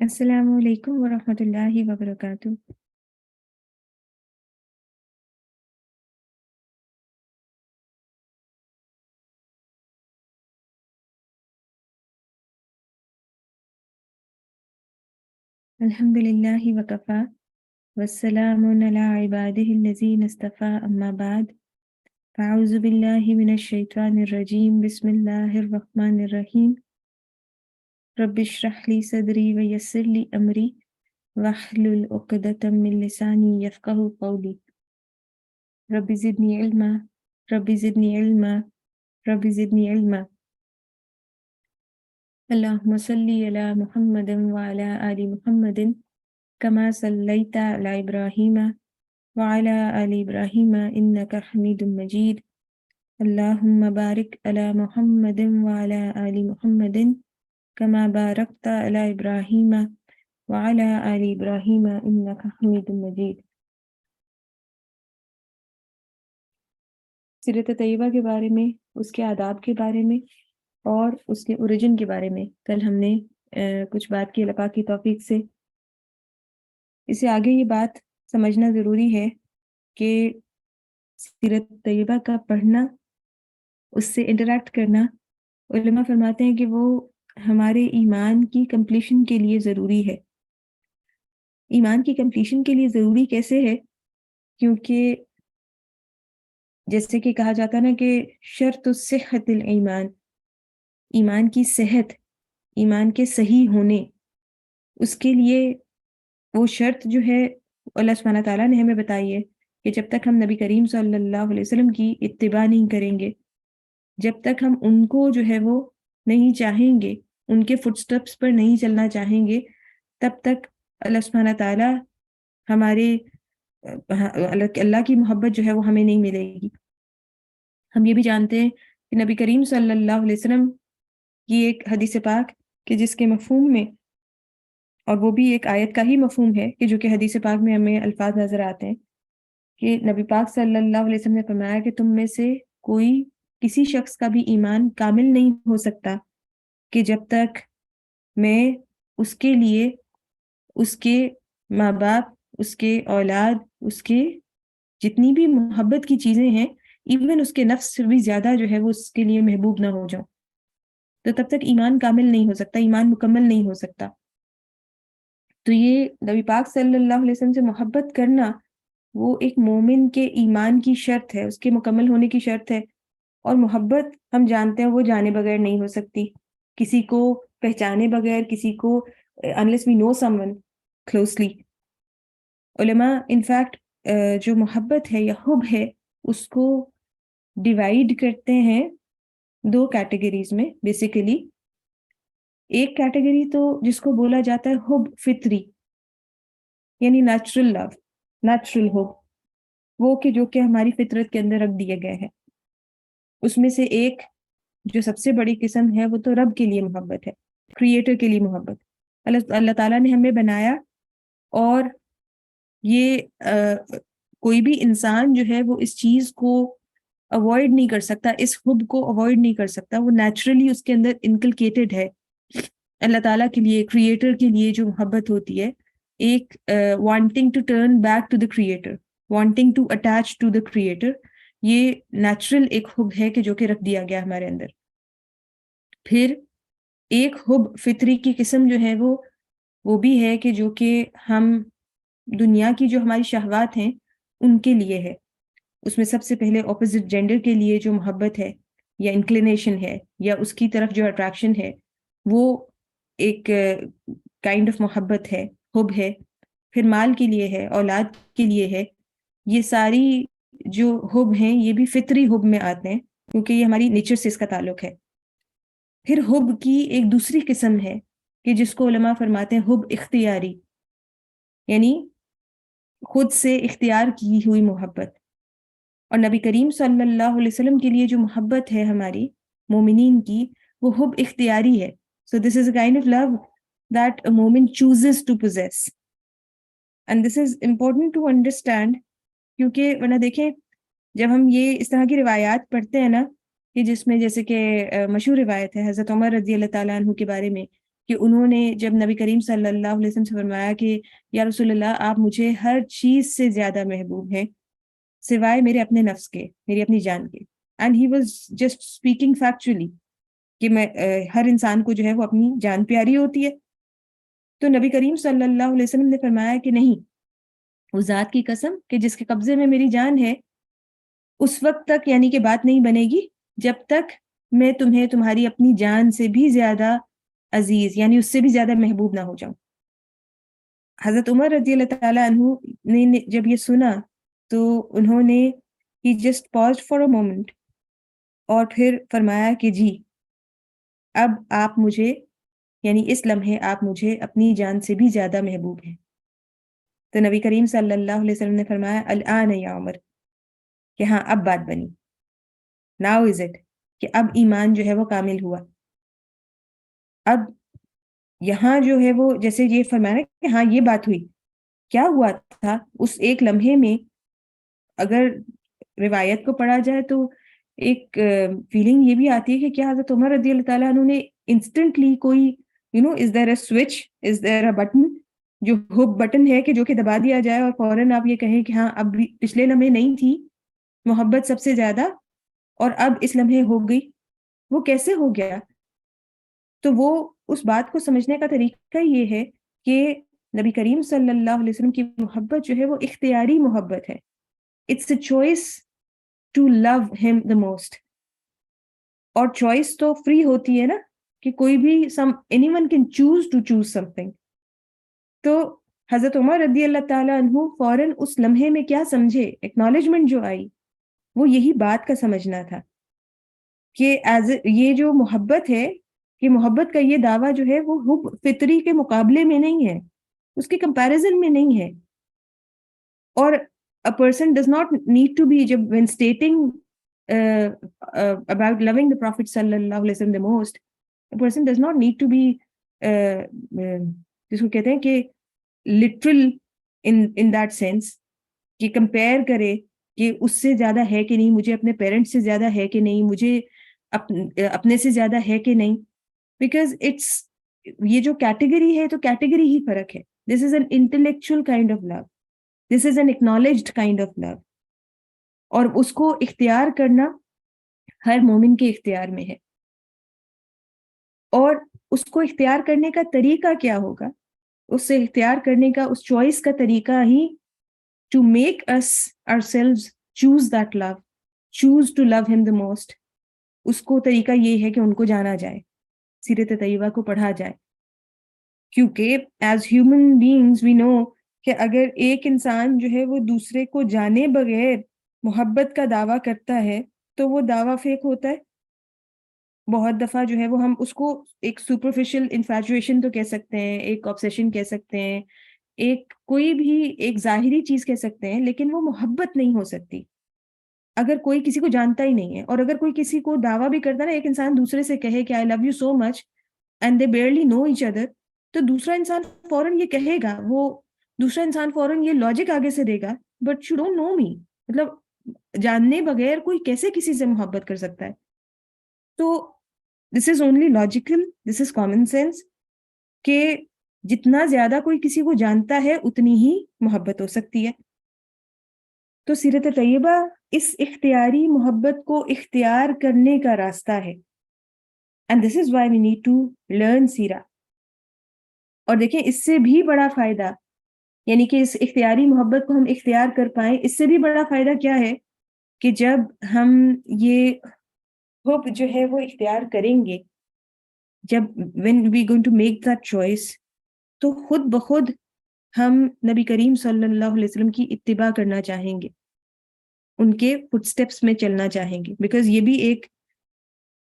السلام علیکم ورحمۃ اللہ وبرکاتہ۔ الحمد للہ وکفا والسلام علی عبادہ الذین اصطفیٰ اما بعد فاعوذ باللہ من الشیطان الرجیم بسم اللہ الرحمن الرحیم رب اشرح لی صدری ویسر لی امری واحلل عقدۃ من لسانی یفقہوا قولی رب زدنی علما رب زدنی علما رب زدنی علما۔ اللہم صلی علی محمد وعلی آل محمد کما صلیت علی ابراہیم وعلی آل ابراہیم انک حمید مجید۔ اللہم بارک علی محمد وعلی آل محمد کما بارکت علی ابراہیم وعلی آل ابراہیم انک حمید مجید۔ سیرت طیبہ کے بارے میں، اس کے آداب کے بارے میں اور اس کے اوریجن کے بارے میں کل ہم نے کچھ بات کی اللہ پاک کی توفیق سے۔ اس سے آگے یہ بات سمجھنا ضروری ہے کہ سیرت طیبہ کا پڑھنا، اس سے انٹریکٹ کرنا، علماء فرماتے ہیں کہ وہ ہمارے ایمان کی کمپلیشن کے لیے ضروری ہے۔ ایمان کی کمپلیشن کے لیے ضروری کیسے ہے؟ کیونکہ جیسے کہ کہا جاتا ہے نا کہ شرط صحت الایمان، ایمان کی صحت، ایمان کے صحیح ہونے، اس کے لیے وہ شرط جو ہے اللہ سبحانہ تعالیٰ نے ہمیں بتائی ہے کہ جب تک ہم نبی کریم صلی اللہ علیہ وسلم کی اتباع نہیں کریں گے، جب تک ہم ان کو جو ہے وہ نہیں چاہیں گے، ان کے فٹ سٹیپس پر نہیں چلنا چاہیں گے، تب تک اللہ سبحانہ تعالیٰ ہمارے اللہ کی محبت جو ہے وہ ہمیں نہیں ملے گی۔ ہم یہ بھی جانتے ہیں کہ نبی کریم صلی اللہ علیہ وسلم کی ایک حدیث پاک کہ جس کے مفہوم میں، اور وہ بھی ایک آیت کا ہی مفہوم ہے کہ جو کہ حدیث پاک میں ہمیں الفاظ نظر آتے ہیں کہ نبی پاک صلی اللہ علیہ وسلم نے فرمایا کہ تم میں سے کوئی کسی شخص کا بھی ایمان کامل نہیں ہو سکتا کہ جب تک میں اس کے لیے اس کے ماں باپ، اس کے اولاد، اس کے جتنی بھی محبت کی چیزیں ہیں، ایون اس کے نفس سے بھی زیادہ جو ہے وہ اس کے لیے محبوب نہ ہو جاؤ، تو تب تک ایمان کامل نہیں ہو سکتا، ایمان مکمل نہیں ہو سکتا۔ تو یہ نبی پاک صلی اللہ علیہ وسلم سے محبت کرنا وہ ایک مومن کے ایمان کی شرط ہے، اس کے مکمل ہونے کی شرط ہے۔ اور محبت ہم جانتے ہیں وہ جانے بغیر نہیں ہو سکتی، کسی کو پہچانے بغیر، کسی کو unless we know someone closely۔ علماء انفیکٹ جو محبت ہے یا حب ہے اس کو ڈیوائڈ کرتے ہیں دو کیٹیگریز میں بیسیکلی۔ ایک کیٹیگری تو جس کو بولا جاتا ہے حب فطری، یعنی نیچرل لو، نیچرل حب، وہ کہ جو کہ ہماری فطرت کے اندر رکھ دیا گیا ہے۔ اس میں سے ایک جو سب سے بڑی قسم ہے وہ تو رب کے لیے محبت ہے، کریٹر کے لیے محبت۔ اللہ تعالیٰ نے ہمیں بنایا، اور یہ کوئی بھی انسان جو ہے وہ اس چیز کو اوائڈ نہیں کر سکتا، اس حب کو اوائڈ نہیں کر سکتا، وہ نیچرلی اس کے اندر انکلکیٹڈ ہے۔ اللہ تعالیٰ کے لیے، کریٹر کے لیے جو محبت ہوتی ہے، ایک wanting to turn back to the creator, wanting to attach to the creator, یہ نیچرل ایک حب ہے کہ جو کہ رکھ دیا گیا ہمارے اندر۔ پھر ایک حب فطری کی قسم جو ہے وہ بھی ہے کہ جو کہ ہم دنیا کی جو ہماری شہوات ہیں ان کے لیے ہے۔ اس میں سب سے پہلے اپوزٹ جینڈر کے لیے جو محبت ہے یا انکلینیشن ہے یا اس کی طرف جو اٹریکشن ہے، وہ ایک کائنڈ آف محبت ہے، حب ہے۔ پھر مال کے لیے ہے، اولاد کے لیے ہے۔ یہ ساری جو حب ہیں یہ بھی فطری حب میں آتے ہیں کیونکہ یہ ہماری نیچر سے اس کا تعلق ہے۔ پھر حب کی ایک دوسری قسم ہے کہ جس کو علماء فرماتے ہیں حب اختیاری، یعنی خود سے اختیار کی ہوئی محبت۔ اور نبی کریم صلی اللہ علیہ وسلم کے لیے جو محبت ہے ہماری مومنین کی، وہ حب اختیاری ہے۔ So this is a kind of love that a moment chooses to possess. And this is important to understand کیونکہ ورنہ دیکھیں جب ہم یہ اس طرح کی روایات پڑھتے ہیں نا، کہ جس میں جیسے کہ مشہور روایت ہے حضرت عمر رضی اللہ تعالیٰ عنہ کے بارے میں کہ انہوں نے جب نبی کریم صلی اللہ علیہ وسلم سے فرمایا کہ یا رسول اللہ آپ مجھے ہر چیز سے زیادہ محبوب ہیں سوائے میرے اپنے نفس کے، میری اپنی جان کے. And he was just speaking factually کہ میں ہر انسان کو جو ہے وہ اپنی جان پیاری ہوتی ہے. تو نبی کریم صلی اللہ علیہ وسلم نے فرمایا کہ نہیں، اس ذات کی قسم کہ جس کے قبضے میں میری جان ہے اس وقت تک یعنی کہ بات نہیں بنے گی جب تک میں تمہیں تمہاری اپنی جان سے بھی زیادہ عزیز یعنی اس سے بھی زیادہ محبوب نہ ہو جاؤں. حضرت عمر رضی اللہ تعالیٰ عنہ نے جب یہ سنا تو انہوں نے he just paused for a moment اور پھر فرمایا کہ جی اب آپ مجھے یعنی اس لمحے آپ مجھے اپنی جان سے بھی زیادہ محبوب ہیں. تو نبی کریم صلی اللہ علیہ وسلم نے فرمایا الآن یا عمر، کہ ہاں اب بات بنی، ناؤ از اٹ، کہ اب ایمان جو ہے وہ کامل ہوا. اب یہاں جو ہے وہ جیسے یہ فرمایا کہ ہاں یہ بات ہوئی، کیا ہوا تھا اس ایک لمحے میں. اگر روایت کو پڑھا جائے تو ایک فیلنگ یہ بھی آتی ہے کہ کیا حضرت عمر رضی اللہ تعالیٰ عنہ نے انسٹنٹلی کوئی is there a switch, is there a button جو ہوپ بٹن ہے کہ جو کہ دبا دیا جائے اور فوراً آپ یہ کہیں کہ ہاں اب پچھلے لمحے نہیں تھی محبت سب سے زیادہ اور اب اس لمحے ہو گئی، وہ کیسے ہو گیا؟ تو وہ اس بات کو سمجھنے کا طریقہ یہ ہے کہ نبی کریم صلی اللہ علیہ وسلم کی محبت جو ہے وہ اختیاری محبت ہے. It's a choice to love him the most. اور چوائس تو فری ہوتی ہے نا کہ کوئی بھی anyone can choose to choose something. تو حضرت عمر رضی اللہ تعالیٰ عنہ فوراً اس لمحے میں کیا سمجھے، ایکنالجمنٹ جو آئی وہ یہی بات کا سمجھنا تھا کہ یہ جو محبت ہے کہ محبت کا یہ دعویٰ جو ہے وہ حب فطری کے مقابلے میں نہیں ہے، اس کے کمپیریزن میں نہیں ہے. اور a person does not need to be جب when stating about loving the Prophet sallallahu alaihi wasallam the most, a person does not need to be جس کو کہتے ہیں کہ literal in that sense کہ کمپیئر کرے کہ اس سے زیادہ ہے کہ نہیں، مجھے اپنے پیرنٹس سے زیادہ ہے کہ نہیں، مجھے اپنے سے زیادہ ہے کہ نہیں. بیکاز اٹس یہ جو کیٹیگری ہے تو کیٹیگری ہی فرق ہے. This is an intellectual kind of love, this is an acknowledged kind of love, اور اس کو اختیار کرنا ہر مومن کے اختیار میں ہے. اور اس کو اختیار کرنے کا طریقہ کیا ہوگا؟ اس سے اختیار کرنے کا اس چوائس کا طریقہ ہی to make us ourselves choose that love, choose to love him the most. اس کو طریقہ یہ ہے کہ ان کو جانا جائے، سیرت طیبہ کو پڑھا جائے. کیونکہ ایز ہیومن بینگز وی نو کہ اگر ایک انسان جو ہے وہ دوسرے کو جانے بغیر محبت کا دعویٰ کرتا ہے تو وہ دعویٰ فیک ہوتا ہے. بہت دفعہ جو ہے وہ ہم اس کو ایک سپرفیشل انفیچویشن تو کہہ سکتے ہیں، ایک آبسیشن کہہ سکتے ہیں، ایک کوئی بھی ایک ظاہری چیز کہہ سکتے ہیں، لیکن وہ محبت نہیں ہو سکتی اگر کوئی کسی کو جانتا ہی نہیں ہے. اور اگر کوئی کسی کو دعویٰ بھی کرتا ہے نا، ایک انسان دوسرے سے کہے کہ I love you so much and they barely know each other, تو دوسرا انسان فوراً یہ کہے گا، وہ دوسرا انسان فوراً یہ لاجک آگے سے دے گا بٹ یو ڈونٹ نو می، مطلب جاننے بغیر کوئی کیسے کسی سے محبت کر سکتا ہے؟ تو this is only logical, this is common sense کہ جتنا زیادہ کوئی کسی کو جانتا ہے اتنی ہی محبت ہو سکتی ہے. تو سیرت طیبہ اس اختیاری محبت کو اختیار کرنے کا راستہ ہے. And this is why we need to learn سیرہ. اور دیکھیں اس سے بھی بڑا فائدہ یعنی کہ اس اختیاری محبت کو ہم اختیار کر پائیں، اس سے بھی بڑا فائدہ کیا ہے کہ جب ہم یہ حب جو ہے وہ اختیار کریں گے، جب when we going to make that choice، تو خود بخود ہم نبی کریم صلی اللہ علیہ وسلم کی اتباع کرنا چاہیں گے، ان کے فٹ سٹیپس میں چلنا چاہیں گے. بیکاز یہ بھی ایک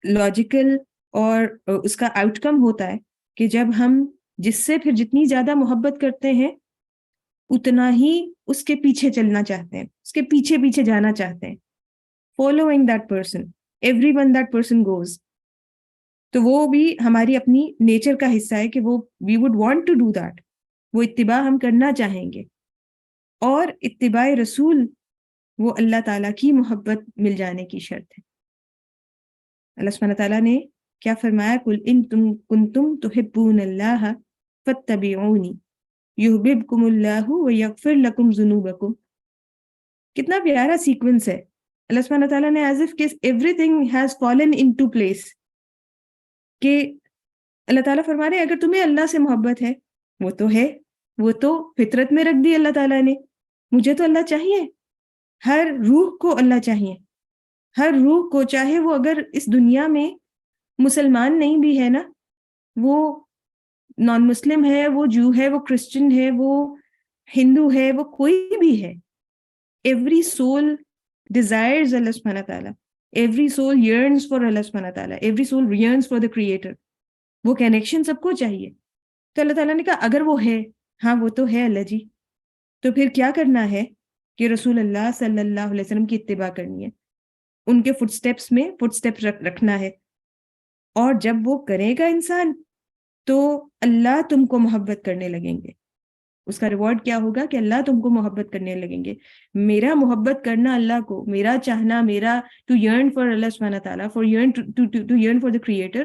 لاجیکل اور اس کا آؤٹ کم ہوتا ہے کہ جب ہم جس سے پھر جتنی زیادہ محبت کرتے ہیں اتنا ہی اس کے پیچھے چلنا چاہتے ہیں، اس کے پیچھے پیچھے جانا چاہتے ہیں، following that person everyone that person goes. تو وہ بھی ہماری اپنی نیچر کا حصہ ہے کہ وہ we would want to do that، وہ اتباع ہم کرنا چاہیں گے. اور اتباع رسول وہ اللہ تعالیٰ کی محبت مل جانے کی شرط ہے. اللہ سبحانہ تعالیٰ نے کیا فرمایا؟ قل ان تم کنتم تحبون اللہ فاتبعونی یحببکم اللہ ویغفر لکم ذنوبکم. کتنا پیارا سیکوینس ہے. اللہ سبحانہ تعالیٰ نے ایز اف کہ everything has fallen into place, کہ اللہ تعالیٰ فرما رہے ہیں اگر تمہیں اللہ سے محبت ہے، وہ تو ہے، وہ تو فطرت میں رکھ دی اللہ تعالیٰ نے. مجھے تو اللہ چاہیے، ہر روح کو اللہ چاہیے، ہر روح کو، چاہے وہ اگر اس دنیا میں مسلمان نہیں بھی ہے نا، وہ نان مسلم ہے، وہ جو ہے، وہ کرسچن ہے، وہ ہندو ہے، وہ کوئی بھی ہے. ایوری سول desires اللہ سبحانہ تعالیٰ. Every soul yearns for اللہ سبحانہ تعالیٰ. Every soul yearns for the creator. وہ کنیکشن سب کو چاہیے. تو اللہ تعالیٰ نے کہا اگر وہ ہے، ہاں وہ تو ہے اللہ جی، تو پھر کیا کرنا ہے کہ رسول اللہ صلی اللہ علیہ وسلم کی اتباع کرنی ہے، ان کے فٹ سٹیپس میں فٹ سٹیپس رکھنا ہے. اور جب وہ کرے گا انسان تو اللہ تم کو محبت کرنے لگیں گے. اس کا ریوارڈ کیا ہوگا کہ اللہ تم کو محبت کرنے لگیں گے. میرا محبت کرنا اللہ کو، میرا چاہنا، میرا ٹو یرن فار اللہ سبحانہ تعالیٰ، for yearn to yearn for the creator,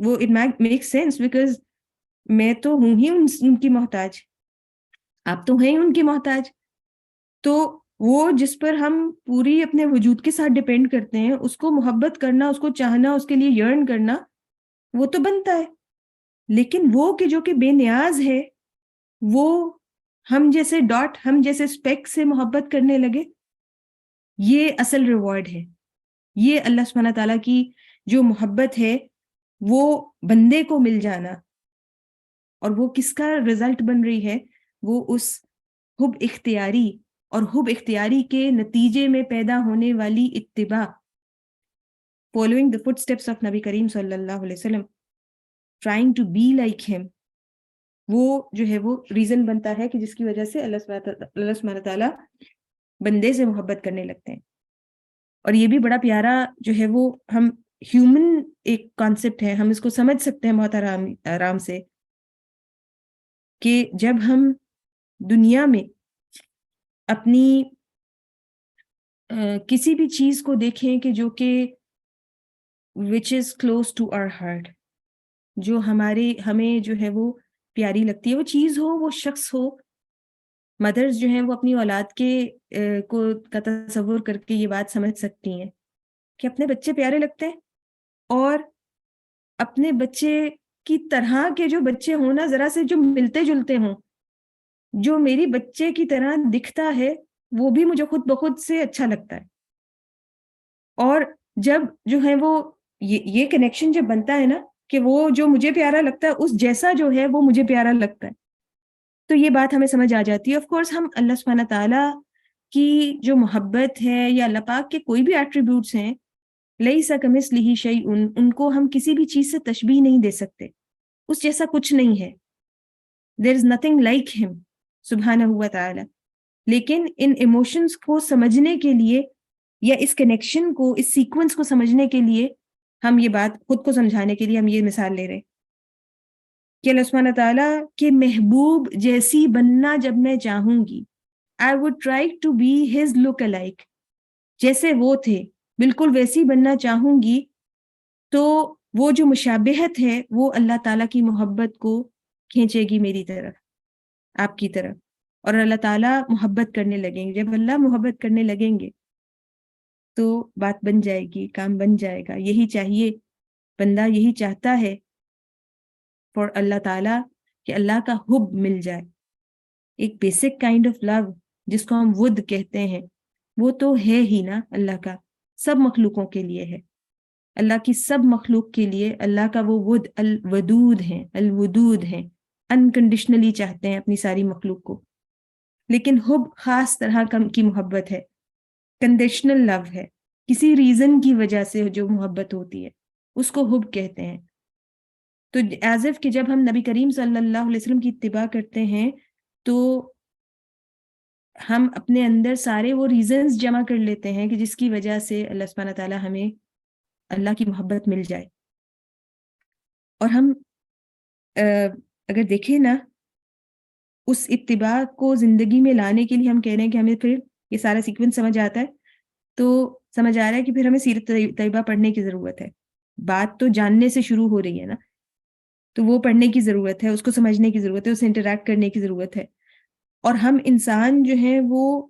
وہ اٹ میک سینس بیکاز میں تو ہوں ہی ان کی محتاج، آپ تو ہیں ان کی محتاج. تو وہ جس پر ہم پوری اپنے وجود کے ساتھ ڈپینڈ کرتے ہیں، اس کو محبت کرنا، اس کو چاہنا، اس کے لیے یرن کرنا، وہ تو بنتا ہے. لیکن وہ کہ جو کہ بے نیاز ہے، وہ ہم جیسے ڈاٹ، ہم جیسے اسپیک سے محبت کرنے لگے، یہ اصل ریوارڈ ہے. یہ اللہ سبحانہ تعالیٰ کی جو محبت ہے وہ بندے کو مل جانا. اور وہ کس کا رزلٹ بن رہی ہے؟ وہ اس حب اختیاری، اور حب اختیاری کے نتیجے میں پیدا ہونے والی اتباع، فالوئنگ the footsteps of نبی کریم صلی اللہ علیہ وسلم، trying to be like him. وہ جو ہے وہ ریزن بنتا ہے کہ جس کی وجہ سے اللہ سبحانہ تعالیٰ بندے سے محبت کرنے لگتے ہیں. اور یہ بھی بڑا پیارا جو ہے وہ ہم ہیومن ایک کانسیپٹ ہے، ہم اس کو سمجھ سکتے ہیں بہت آرام سے، کہ جب ہم دنیا میں اپنی کسی بھی چیز کو دیکھیں کہ جو کہ which is close to our heart، جو ہمیں جو ہے وہ پیاری لگتی ہے، وہ چیز ہو، وہ شخص ہو. مدرز جو ہیں وہ اپنی اولاد کا تصور کر کے یہ بات سمجھ سکتی ہیں کہ اپنے بچے پیارے لگتے ہیں، اور اپنے بچے کی طرح کے جو بچے ہوں نا، ذرا سے جو ملتے جلتے ہوں، جو میری بچے کی طرح دکھتا ہے، وہ بھی مجھے خود بخود سے اچھا لگتا ہے. اور جب جو ہے وہ یہ کنیکشن جب بنتا ہے نا کہ وہ جو مجھے پیارا لگتا ہے اس جیسا جو ہے وہ مجھے پیارا لگتا ہے، تو یہ بات ہمیں سمجھ آ جاتی ہے. آف کورس ہم اللہ سبحانہ تعالیٰ کی جو محبت ہے، یا اللہ پاک کے کوئی بھی ایٹریبیوٹس ہیں، لیس کمثلہ شیء، ان کو ہم کسی بھی چیز سے تشبیہ نہیں دے سکتے، اس جیسا کچھ نہیں ہے. there is nothing like him سبحانہ و تعالی. لیکن ان ایموشنز کو سمجھنے کے لیے، یا اس کنیکشن کو، اس سیکوینس کو سمجھنے کے لیے، ہم یہ بات خود کو سمجھانے کے لیے ہم یہ مثال لے رہے ہیں کہ اللہ سبحانہ تعالیٰ کے محبوب جیسی بننا جب میں چاہوں گی، I would try to be his look alike، جیسے وہ تھے بالکل ویسی بننا چاہوں گی، تو وہ جو مشابہت ہے وہ اللہ تعالیٰ کی محبت کو کھینچے گی میری طرف، آپ کی طرف، اور اللہ تعالیٰ محبت کرنے لگیں گے. جب اللہ محبت کرنے لگیں گے تو بات بن جائے گی، کام بن جائے گا. یہی چاہیے، بندہ یہی چاہتا ہے فور اللہ تعالیٰ، کہ اللہ کا حب مل جائے. ایک بیسک کائنڈ آف لو جس کو ہم ود کہتے ہیں، وہ تو ہے ہی نا اللہ کا، سب مخلوقوں کے لیے ہے. اللہ کی سب مخلوق کے لیے اللہ کا وہ ود، الودود ہیں، الودود ہیں، انکنڈیشنلی چاہتے ہیں اپنی ساری مخلوق کو. لیکن حب خاص طرح کی محبت ہے، کنڈیشنل لو ہے، کسی ریزن کی وجہ سے جو محبت ہوتی ہے اس کو حب کہتے ہیں. تو ایز اف کہ جب ہم نبی کریم صلی اللہ علیہ وسلم کی اتباع کرتے ہیں تو ہم اپنے اندر سارے وہ ریزنز جمع کر لیتے ہیں کہ جس کی وجہ سے اللہ سبحانہ تعالیٰ ہمیں اللہ کی محبت مل جائے. اور ہم اگر دیکھیں نا، اس اتباع کو زندگی میں لانے کے لیے ہم کہہ رہے ہیں کہ ہمیں پھر یہ سارا سیکوینس سمجھ آتا ہے، تو سمجھ آ رہا ہے کہ پھر ہمیں سیرت طیبہ پڑھنے کی ضرورت ہے. بات تو جاننے سے شروع ہو رہی ہے نا, تو وہ پڑھنے کی ضرورت ہے, اس کو سمجھنے کی ضرورت ہے, اسے انٹریکٹ کرنے کی ضرورت ہے. اور ہم انسان جو ہیں وہ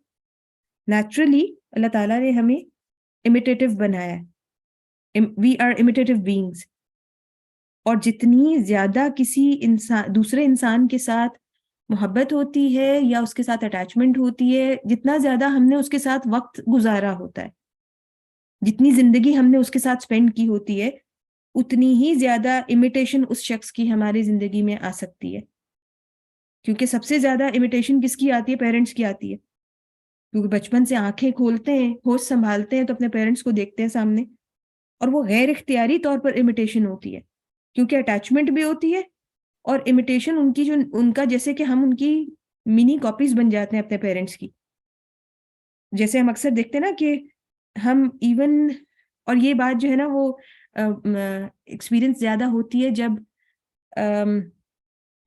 نیچرلی اللہ تعالیٰ نے ہمیں امیٹیٹو بنایا ہے, وی آر امیٹیٹو بینگز. اور جتنی زیادہ کسی انسان دوسرے انسان کے ساتھ محبت ہوتی ہے یا اس کے ساتھ اٹیچمنٹ ہوتی ہے, جتنا زیادہ ہم نے اس کے ساتھ وقت گزارا ہوتا ہے, جتنی زندگی ہم نے اس کے ساتھ سپینڈ کی ہوتی ہے, اتنی ہی زیادہ امیٹیشن اس شخص کی ہماری زندگی میں آ سکتی ہے. کیونکہ سب سے زیادہ امیٹیشن کس کی آتی ہے؟ پیرنٹس کی آتی ہے. کیونکہ بچپن سے آنکھیں کھولتے ہیں, ہوش سنبھالتے ہیں تو اپنے پیرنٹس کو دیکھتے ہیں سامنے, اور وہ غیر اختیاری طور پر امیٹیشن ہوتی ہے, کیونکہ اٹیچمنٹ بھی ہوتی ہے اور امیٹیشن ان کی جو ان کا جیسے کہ ہم ان کی منی کاپیز بن جاتے ہیں اپنے پیرنٹس کی. جیسے ہم اکثر دیکھتے ہیں نا کہ ہم ایون, اور یہ بات جو ہے نا وہ ایکسپیرئنس زیادہ ہوتی ہے جب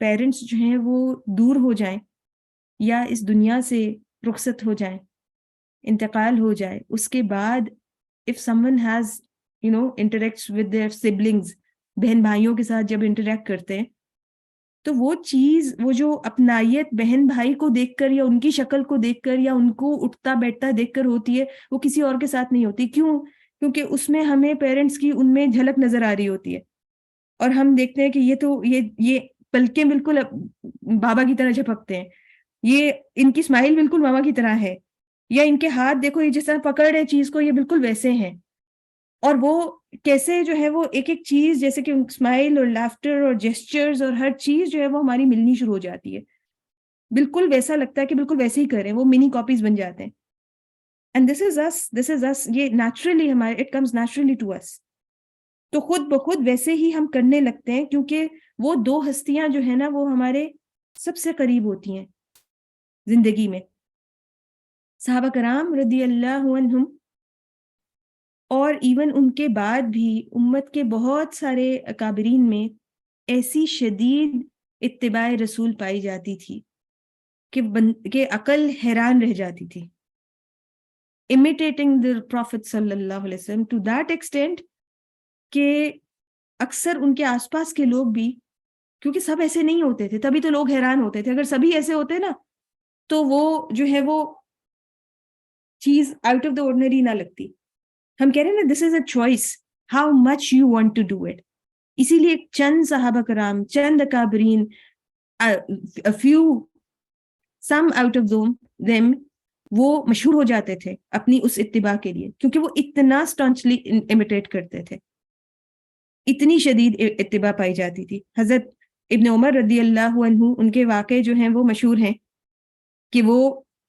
پیرنٹس جو ہیں وہ دور ہو جائیں یا اس دنیا سے رخصت ہو جائیں, انتقال ہو جائے, اس کے بعد if someone has interacts with their siblings, بہن بھائیوں کے ساتھ جب انٹریکٹ کرتے ہیں, تو وہ چیز, وہ جو اپنائیت بہن بھائی کو دیکھ کر یا ان کی شکل کو دیکھ کر یا ان کو اٹھتا بیٹھتا دیکھ کر ہوتی ہے, وہ کسی اور کے ساتھ نہیں ہوتی. کیوں؟ کیونکہ اس میں ہمیں پیرنٹس کی ان میں جھلک نظر آ رہی ہوتی ہے, اور ہم دیکھتے ہیں کہ یہ تو یہ پلکیں بالکل بابا کی طرح جھپکتے ہیں, یہ ان کی اسمائل بالکل ماما کی طرح ہے, یا ان کے ہاتھ دیکھو یہ جس طرح پکڑ رہے چیز کو, یہ بالکل ویسے ہیں. اور وہ کیسے جو ہے وہ ایک ایک چیز, جیسے کہ اسمائل اور لافٹر اور جیسچرز اور ہر چیز جو ہے وہ ہماری ملنی شروع ہو جاتی ہے, بالکل ویسا لگتا ہے کہ بالکل ویسے ہی کریں, وہ منی کاپیز بن جاتے ہیں. اینڈ دس از اس, یہ نیچرلی ہمارے, اٹ کمز نیچرلی ٹو اس. تو خود بخود ویسے ہی ہم کرنے لگتے ہیں, کیونکہ وہ دو ہستیاں جو ہیں نا وہ ہمارے سب سے قریب ہوتی ہیں زندگی میں. صحابہ کرام رضی اللہ عنہم, اور ایون ان کے بعد بھی امت کے بہت سارے اکابرین میں ایسی شدید اتباع رسول پائی جاتی تھی کہ عقل حیران رہ جاتی تھی. imitating the Prophet صلی اللہ علیہ وسلم to that extent کہ اکثر ان کے آس پاس کے لوگ بھی, کیونکہ سب ایسے نہیں ہوتے تھے, تبھی تو لوگ حیران ہوتے تھے. اگر سبھی ایسے ہوتے نا تو وہ جو ہے وہ چیز آؤٹ آف دا آرڈنری نہ لگتی. ہم کہہ رہے ہیں نا, this is a choice, how much you want to do it. اسی لیے چند صحابہ کرام, چند اکابرین, سم آؤٹ آف them, وہ مشہور ہو جاتے تھے اپنی اس اتباع کے لیے, کیونکہ وہ اتنا اسٹانچلی امیٹیٹ کرتے تھے, اتنی شدید اتباع پائی جاتی تھی. حضرت ابن عمر رضی اللہ عنہ, ان کے واقعے جو ہیں وہ مشہور ہیں کہ وہ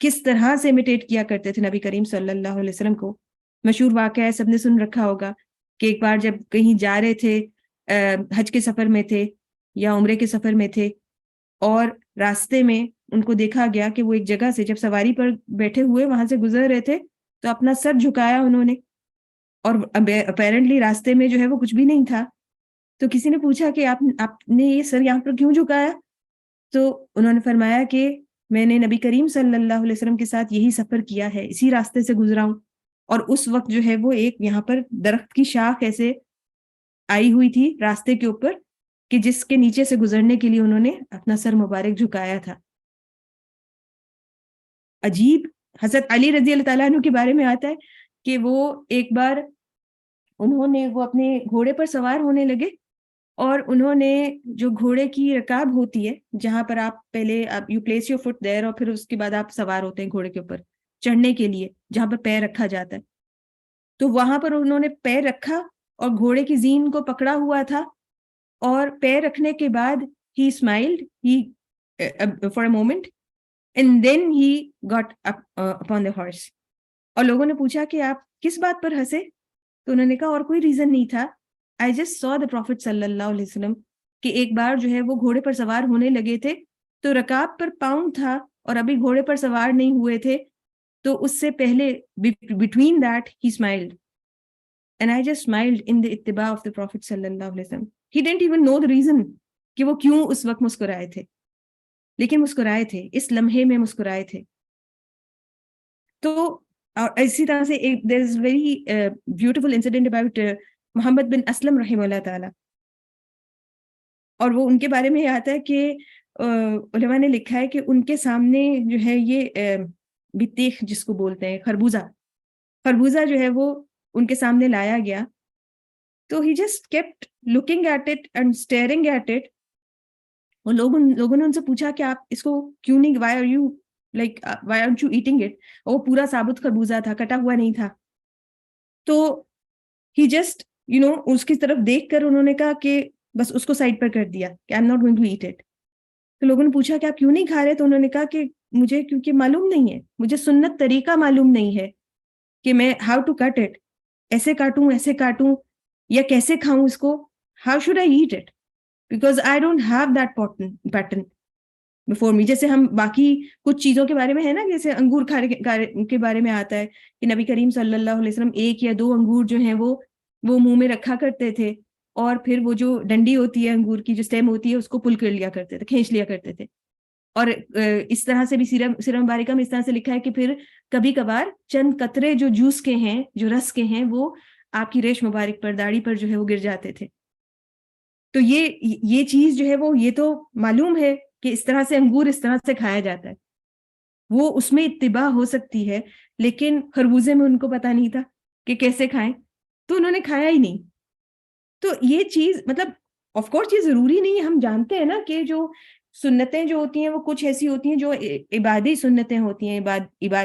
کس طرح سے امیٹیٹ کیا کرتے تھے نبی کریم صلی اللہ علیہ وسلم کو. مشہور واقعہ ہے, سب نے سن رکھا ہوگا کہ ایک بار جب کہیں جا رہے تھے, حج کے سفر میں تھے یا عمرے کے سفر میں تھے, اور راستے میں ان کو دیکھا گیا کہ وہ ایک جگہ سے جب سواری پر بیٹھے ہوئے وہاں سے گزر رہے تھے تو اپنا سر جھکایا انہوں نے, اور اپیرنٹلی راستے میں جو ہے وہ کچھ بھی نہیں تھا. تو کسی نے پوچھا کہ آپ نے یہ سر یہاں پر کیوں جھکایا؟ تو انہوں نے فرمایا کہ میں نے نبی کریم صلی اللہ علیہ وسلم کے ساتھ یہی سفر کیا ہے, اسی راستے سے گزرا ہوں, اور اس وقت جو ہے وہ ایک یہاں پر درخت کی شاخ ایسے آئی ہوئی تھی راستے کے اوپر کہ جس کے نیچے سے گزرنے کے لیے انہوں نے اپنا سر مبارک جھکایا تھا. عجیب. حضرت علی رضی اللہ تعالیٰ عنہ کے بارے میں آتا ہے کہ وہ ایک بار وہ اپنے گھوڑے پر سوار ہونے لگے, اور انہوں نے جو گھوڑے کی رکاب ہوتی ہے جہاں پر آپ پہلے یو پلیس یور فٹ دیر, اور پھر اس کے بعد آپ سوار ہوتے ہیں گھوڑے کے اوپر چڑھنے کے لیے, جہاں پر پیر رکھا جاتا ہے, تو وہاں پر انہوں نے پیر رکھا اور گھوڑے کی زین کو پکڑا ہوا تھا, اور پیر رکھنے کے بعد he smiled for a moment and then he got up upon the horse. اور لوگوں نے پوچھا کہ آپ کس بات پر ہنسے؟ تو انہوں نے کہا اور کوئی ریزن نہیں تھا, I just saw the Prophet صلی اللہ علیہ وسلم کہ ایک بار جو ہے وہ گھوڑے پر سوار ہونے لگے تھے تو رکاب پر پاؤں تھا اور ابھی گھوڑے پر سوار نہیں ہوئے تھے, تو اس سے پہلے between that he smiled and I just smiled in the اتباع of the Prophet صلی اللہ علیہ وسلم. He didn't even know the reason کہ وہ کیوں اس وقت مسکرائے تھے, لیکن مسکرائے تھے, اس لمحے میں مسکرائے تھے. تو اسی طرح سے there is very beautiful incident about محمد بن اسلم رحمہ اللہ تعالی، اور وہ ان کے بارے میں یہ آتا ہے کہ علماء نے لکھا ہے کہ ان کے سامنے جو ہے یہ بطیخ جس کو بولتے ہیں خربوزہ جو ہے وہ ان کے سامنے لایا گیا، تو ہی just kept looking at it and staring at it. اور لوگوں نے ان سے پوچھا کہ آپ اس کو کیوں نہیں، why are you like why aren't you eating it. اور وہ پورا ثابت خربوزہ تھا، کٹا ہوا نہیں تھا. تو ہی جسٹ اس کی طرف دیکھ کر انہوں نے کہا کہ بس اس کو سائڈ پر کر دیا کہ I am not going to eat it. تو لوگوں نے پوچھا کہ آپ کیوں نہیں کھا رہے؟ تو انہوں نے کہا کہ مجھے کیونکہ معلوم نہیں ہے، مجھے سنت طریقہ معلوم نہیں ہے کہ میں ہاؤ ٹو کٹ اٹ، ایسے کاٹوں یا کیسے کھاؤں اس کو، how should I eat it, because I don't have that pattern before me. جیسے ہم باقی کچھ چیزوں کے بارے میں ہے نا، جیسے انگور کھانے کے بارے میں آتا ہے کہ نبی کریم صلی اللہ علیہ وسلم 1 یا 2 انگور جو ہیں وہ منہ میں رکھا کرتے تھے، اور پھر وہ جو ڈنڈی ہوتی ہے انگور کی، جو اسٹیم ہوتی ہے، اس کو پل کر لیا کرتے تھے، کھینچ لیا کرتے تھے. اور اس طرح سے بھی سیرہ مبارکہ میں اس طرح سے لکھا ہے کہ پھر کبھی کبھار چند قطرے جو جوس کے ہیں، جو رس کے ہیں، وہ آپ کی ریش مبارک پر، داڑھی پر جو ہے وہ گر جاتے تھے. تو یہ چیز جو ہے وہ یہ تو معلوم ہے کہ اس طرح سے انگور اس طرح سے کھایا جاتا ہے، وہ اس میں اتباع ہو سکتی ہے. لیکن خربوزے میں ان کو پتا نہیں تھا کہ کیسے کھائیں، تو انہوں نے کھایا ہی نہیں. تو یہ چیز مطلب آف کورس یہ ضروری نہیں ہے، ہم جانتے ہیں نا کہ جو سنتیں جو ہوتی ہیں وہ کچھ ایسی ہوتی ہیں جو عبادی سنتیں ہوتی ہیں،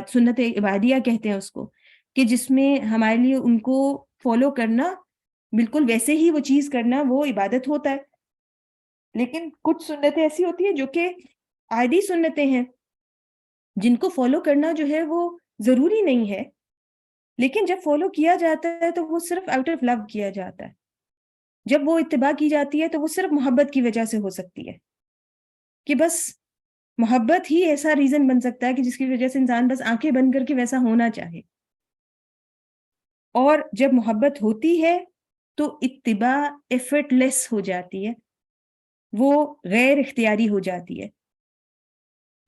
سنت عبادیہ کہتے ہیں اس کو، کہ جس میں ہمارے لیے ان کو فالو کرنا، بالکل ویسے ہی وہ چیز کرنا، وہ عبادت ہوتا ہے. لیکن کچھ سنتیں ایسی ہوتی ہیں جو کہ عادی سنتیں ہیں، جن کو فالو کرنا جو ہے وہ ضروری نہیں ہے، لیکن جب فالو کیا جاتا ہے تو وہ صرف آؤٹ آف لو کیا جاتا ہے. جب وہ اتباع کی جاتی ہے تو وہ صرف محبت کی وجہ سے ہو سکتی ہے، کہ بس محبت ہی ایسا ریزن بن سکتا ہے کہ جس کی وجہ سے انسان بس آنکھیں بند کر کے ویسا ہونا چاہے. اور جب محبت ہوتی ہے تو اتباع ایفرٹ لیس ہو جاتی ہے، وہ غیر اختیاری ہو جاتی ہے.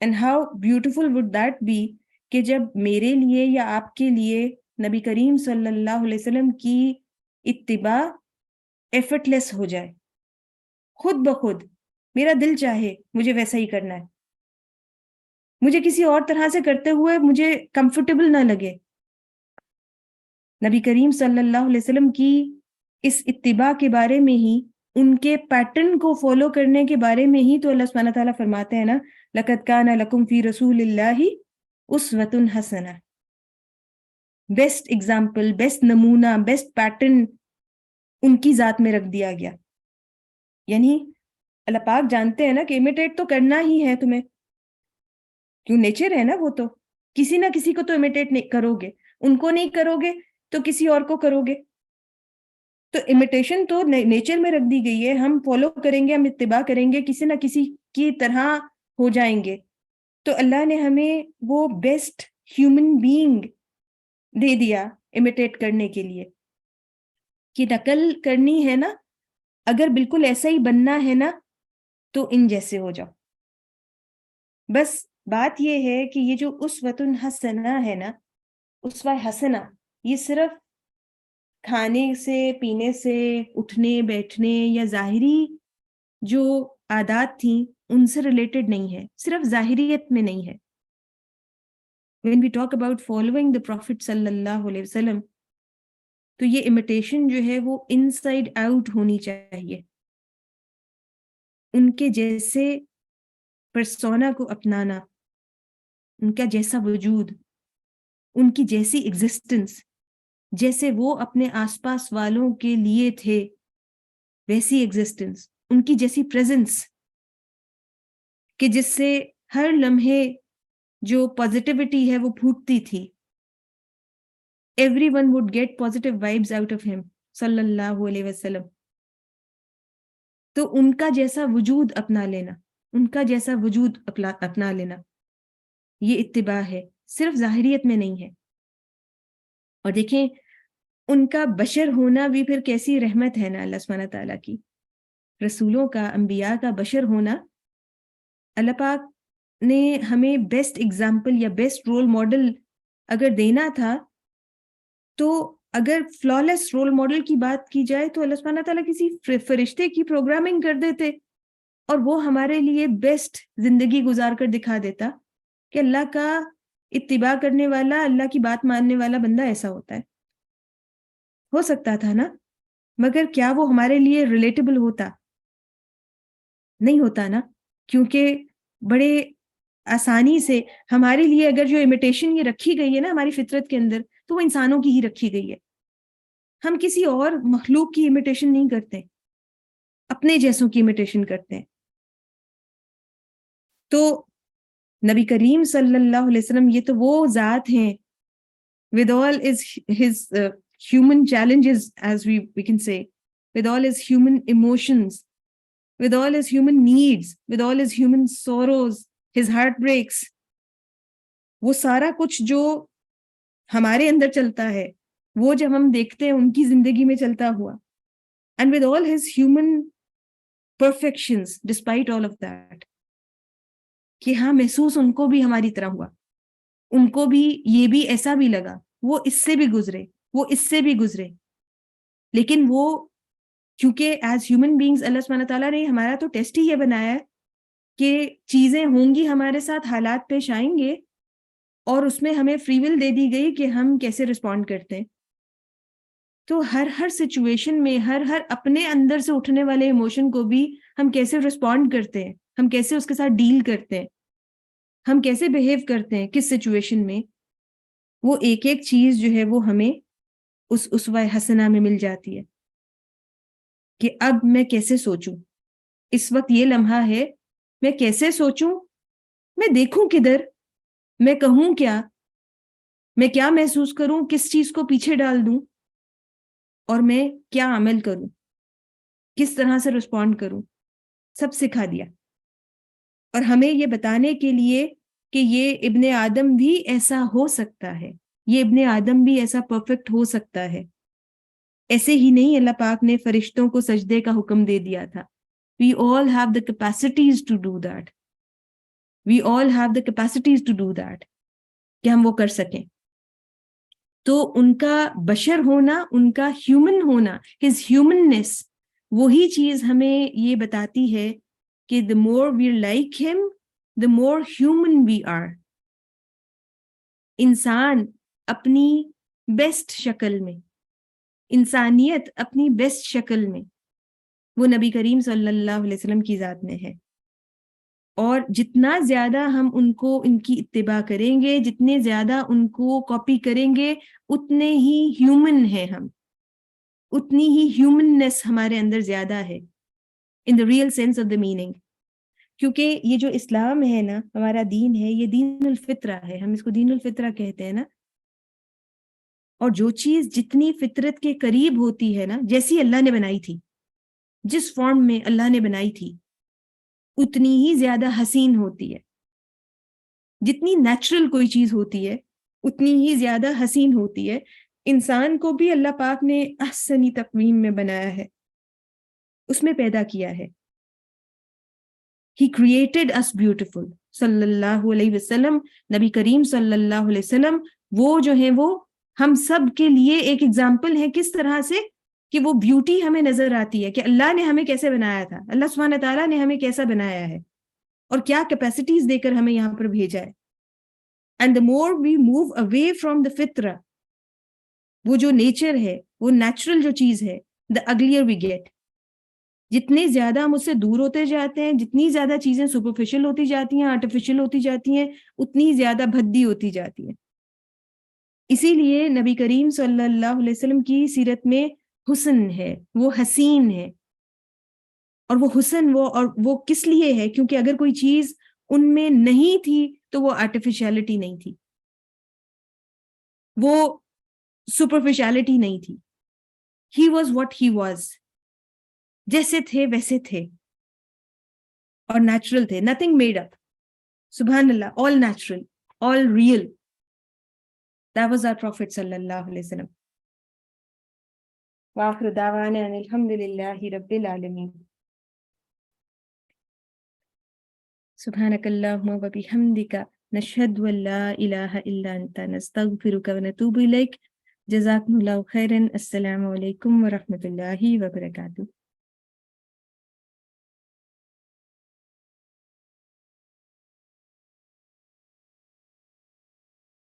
And how beautiful would that be کہ جب میرے لیے یا آپ کے لیے نبی کریم صلی اللہ علیہ وسلم کی اتباع ایفرٹ لیس ہو جائے، خود بخود میرا دل چاہے مجھے ویسا ہی کرنا ہے، مجھے کسی اور طرح سے کرتے ہوئے مجھے کمفرٹیبل نہ لگے. نبی کریم صلی اللہ علیہ وسلم کی اس اتباع کے بارے میں ہی، ان کے پیٹرن کو فالو کرنے کے بارے میں ہی تو اللہ سبحانہ تعالیٰ فرماتے ہیں نا، لَقَدْ كَانَ لَكُمْ فِي رَسُولِ اللَّهِ أُسْوَةٌ حَسَنَةٌ. بیسٹ ایگزامپل، بیسٹ نمونہ، بیسٹ پیٹرن ان کی ذات میں رکھ دیا گیا. یعنی اللہ پاک جانتے ہیں نا کہ امیٹیٹ تو کرنا ہی ہے تمہیں، کیوں نیچر ہے نا، وہ تو کسی نہ کسی کو تو امیٹیٹ نہیں کرو گے، ان کو نہیں کرو گے تو کسی اور کو کرو گے. تو امیٹیشن تو نیچر میں رکھ دی گئی ہے، ہم فالو کریں گے، ہم اتباع کریں گے، کسی نہ کسی کی طرح ہو جائیں گے. تو اللہ نے ہمیں وہ بیسٹ ہیومن بینگ دے دیا امیٹیٹ کرنے کے لیے، کہ نقل کرنی ہے نا، اگر بالکل ایسا ہی بننا ہے نا تو ان جیسے ہو جاؤ. بس بات یہ ہے کہ یہ جو اسوۃ حسنہ ہے نا، اسوہ حسنہ، یہ صرف کھانے سے، پینے سے، اٹھنے بیٹھنے یا ظاہری جو عادات تھیں ان سے ریلیٹڈ نہیں ہے، صرف ظاہریت میں نہیں ہے. when we talk about following the Prophet صلی اللہ علیہ وسلم، تو یہ امیٹیشن جو ہے وہ ان سائڈ آؤٹ ہونی چاہیے. ان کے جیسے پرسونا کو اپنانا، ان کا جیسا وجود، ان کی جیسی ایگزسٹنس، جیسے وہ اپنے آس پاس والوں کے لیے تھے ویسی ایگزسٹنس، ان کی جیسی پریزنس، کہ جس سے ہر لمحے جو پازیٹیوٹی ہے وہ پھوٹتی تھی. Everyone would get positive vibes out of him صلی اللہ علیہ وسلم. تو ان کا جیسا وجود اپنا لینا، ان کا جیسا وجود اپنا لینا، یہ اتباع ہے، صرف ظاہریت میں نہیں ہے. اور دیکھیں ان کا بشر ہونا بھی پھر کیسی رحمت ہے نا اللہ سبحانہ تعالیٰ کی. رسولوں کا، انبیاء کا بشر ہونا، اللہ پاک نے ہمیں بیسٹ ایگزامپل یا بیسٹ رول ماڈل اگر دینا تھا تو اگر فلالیس رول ماڈل کی بات کی جائے تو اللہ سبحانہ تعالیٰ کسی فرشتے کی پروگرامنگ کر دیتے اور وہ ہمارے لیے بیسٹ زندگی گزار کر دکھا دیتا کہ اللہ کا اتباع کرنے والا، اللہ کی بات ماننے والا بندہ ایسا ہوتا ہے. ہو سکتا تھا نا، مگر کیا وہ ہمارے لیے ریلیٹیبل ہوتا؟ نہیں ہوتا نا، کیونکہ بڑے آسانی سے ہمارے لیے اگر جو امیٹیشن یہ رکھی گئی ہے نا ہماری فطرت کے اندر، تو وہ انسانوں کی ہی رکھی گئی ہے. ہم کسی اور مخلوق کی امیٹیشن نہیں کرتے، اپنے جیسوں کی امیٹیشن کرتے ہیں. تو نبی کریم صلی اللہ علیہ وسلم یہ تو وہ ذات ہیں with all his human challenges, as we can say, with all his human emotions, with all his human needs, with all his human sorrows, his heartbreaks, وہ سارا کچھ جو ہمارے اندر چلتا ہے وہ جب ہم دیکھتے ہیں ان کی زندگی میں چلتا ہوا، and with all his human perfections despite all of that، کہ ہاں محسوس ان کو بھی ہماری طرح ہوا، ان کو بھی یہ بھی ایسا بھی لگا، وہ اس سے بھی گزرے، وہ اس سے بھی گزرے. لیکن وہ کیونکہ ایز ہیومن بینگز اللہ سبحانہ تعالیٰ نے ہمارا تو ٹیسٹ ہی یہ بنایا ہے کہ چیزیں ہوں گی ہمارے ساتھ، حالات پیش آئیں گے، اور اس میں ہمیں فری ول دے دی گئی کہ ہم کیسے رسپونڈ کرتے ہیں. تو ہر سچویشن میں ہر اپنے اندر سے اٹھنے والے ایموشن کو بھی ہم کیسے رسپونڈ کرتے ہیں، ہم کیسے اس کے ساتھ ڈیل کرتے ہیں، ہم کیسے بہیو کرتے ہیں کس سچویشن میں، وہ ایک ایک چیز جو ہے وہ ہمیں اس اسوہ حسنہ میں مل جاتی ہے کہ اب میں کیسے سوچوں. اس وقت یہ لمحہ ہے، میں کیسے سوچوں، میں دیکھوں کدھر، میں کہوں کیا، میں کیا محسوس کروں، کس چیز کو پیچھے ڈال دوں، اور میں کیا عمل کروں، کس طرح سے رسپونڈ کروں، سب سکھا دیا. اور ہمیں یہ بتانے کے لیے کہ یہ ابن آدم بھی ایسا ہو سکتا ہے، یہ ابن آدم بھی ایسا پرفیکٹ ہو سکتا ہے. ایسے ہی نہیں اللہ پاک نے فرشتوں کو سجدے کا حکم دے دیا تھا. We all have the capacities to do that. We all have the capacities to do that. کہ ہم وہ کر سکیں. تو ان کا بشر ہونا، ان کا ہیومن ہونا، his humanness، وہی چیز ہمیں یہ بتاتی ہے کہ the more we like him, the more human we are. انسان اپنی بیسٹ شکل میں، انسانیت اپنی بیسٹ شکل میں، وہ نبی کریم صلی اللہ علیہ وسلم کی ذات میں ہے. اور جتنا زیادہ ہم ان کی اتباع کریں گے، جتنے زیادہ ان کو کاپی کریں گے، اتنے ہی ہیومن ہیں ہم، اتنی ہی ہیومننس ہمارے اندر زیادہ ہے in the real sense of the meaning. کیونکہ یہ جو اسلام ہے نا، ہمارا دین ہے، یہ دین الفطرہ ہے، ہم اس کو دین الفطرہ کہتے ہیں نا. اور جو چیز جتنی فطرت کے قریب ہوتی ہے نا، جیسی اللہ نے بنائی تھی، جس فارم میں اللہ نے بنائی تھی، اتنی ہی زیادہ حسین ہوتی ہے. جتنی نیچرل کوئی چیز ہوتی ہے اتنی ہی زیادہ حسین ہوتی ہے. انسان کو بھی اللہ پاک نے احسنی تقویم میں بنایا ہے، اس میں پیدا کیا ہے. He created us beautiful. صلی اللہ علیہ وسلم، نبی کریم صلی اللہ علیہ وسلم، وہ جو ہیں وہ ہم سب کے لیے ایک ایگزامپل ہے کس طرح سے کہ وہ بیوٹی ہمیں نظر آتی ہے کہ اللہ نے ہمیں کیسے بنایا تھا، اللہ سبحانہ تعالیٰ نے ہمیں کیسا بنایا ہے اور کیا کیپیسٹیز دے کر ہمیں یہاں پر بھیجا ہے. And the more we move away from the فطرہ، وہ جو نیچر ہے، وہ نیچرل جو چیز ہے، the uglier we get. جتنے زیادہ ہم اس سے دور ہوتے جاتے ہیں، جتنی زیادہ چیزیں سپرفیشل ہوتی جاتی ہیں، آرٹیفیشل ہوتی جاتی ہیں، اتنی زیادہ بھدی ہوتی جاتی ہیں. اسی لیے نبی کریم صلی اللہ علیہ وسلم کی سیرت میں حسن ہے، وہ حسین ہے. اور وہ حسن وہ کس لیے ہے؟ کیونکہ اگر کوئی چیز ان میں نہیں تھی تو وہ آرٹیفیشیلٹی نہیں تھی، وہ سپرفیشیلٹی نہیں تھی. He was what he was, جیسے تھے ویسے تھے اور نیچرل تھے، نتھنگ میڈ اپ. سبحان اللہ، all natural, all real. That was our Prophet صلی اللہ علیہ وسلم. وآخر دعوانا ان الحمد للہ رب العالمین. سبحانک اللہم و بحمدک، نشہد ان لا الہ الا انت، نستغفرک و نتوب الیک. جزاکم اللہ خیرن. السلام علیکم ورحمۃ اللہ وبرکاتہ.